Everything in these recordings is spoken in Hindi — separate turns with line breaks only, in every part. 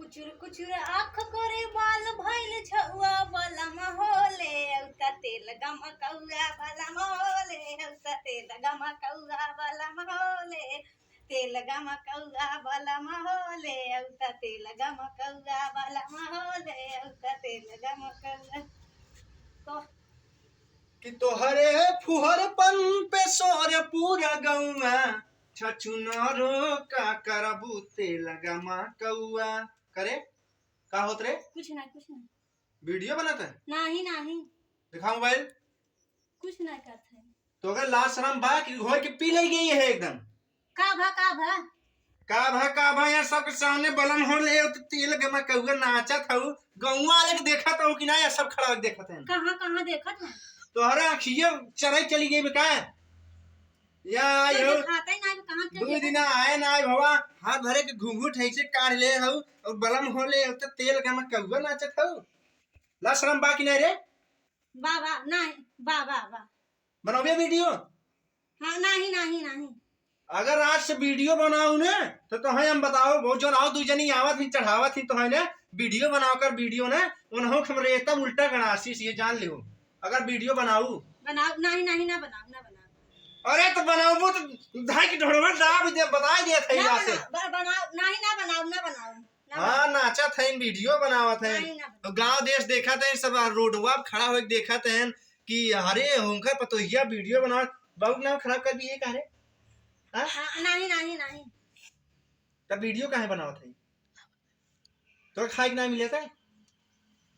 कुचुर कुचुर आँख करे बाल भइल छउआ वाला महोले औता तेल गमकौआ वाला महोले औता तेल गमकौआ वाला महोले तेल गमकौआ वाला महोले औता तेल गमकौआ वाला महोले औता तेल गमकौआ तो
कि तोहरे फुहरपन पे सोर पूरा गौआ छछुनरो का करबू तेल गमा कौआ करे का होत रे
कुछ नहीं
वीडियो बनाता है
नहीं
दिखा मोबाइल
कुछ नहीं करते
तो अगर लाल शर्म बा कि घोर के पी ले गई है एकदम
का भा
का भा यार सबके सामने बलन हो ले तो तेल गमा कौआ नाचत हूँ गौआ वाले के देखत हूँ कि ना सब खड़ा देखत है
कहाँ देखत है
तोहरा अखिया चढ़ाई चली गई बेका या यो
खाता ही नहीं कहाँ
दो दिन आए ना भवा हाथ भरे के घूंघूट है से काढ़ ले हूँ और बलम हो ले तो तेल गमा कौआ नाचत हूँ ला शर्म बा कि नहीं रे
बाबा नहीं बाबा
बनाओगे वीडियो
हाँ नहीं
अगर आज से वीडियो बनाऊ ने तो हम बताओ बहुत जो आओ दू जनी आवत ही चढ़ावत ही तो है ने वीडियो बनाकर वीडियो ने उन्हों खबरे तब उल्टा गणासी ये जान लियो अगर वीडियो बनाऊ
नहीं ना बनाओ
अरे तो बनाऊ तो धाई की ढोड़वा दाब दे बता दिया था यहाँ से
बनाओ
हाँ नाचा था इन वीडियो बनावत है तो गांव देश देखा था सब रोडवा खड़ा हो देखा था कि अरे होकर पतोहिया वीडियो बना बहुत नाम खराब कर दिए का रे
नहीं
तब वीडियो काहे बनावत है तो खाए ना मिले था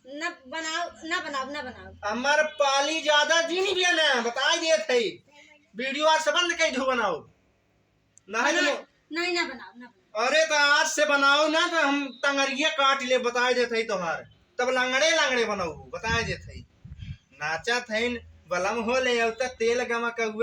ना बनाओ
हमार पाली ज्यादा जी नहीं बिया ना बता दिए थे वीडियो आज से बंद कर दो बनाओ
नहीं ना बनाओ
अरे तो आज से बनाओ ना तो हम तंगरिया काट ले बता देते तोहार तब लंगड़े बनाओ बता देते नाचा थे बलम हो ले तेल गमा का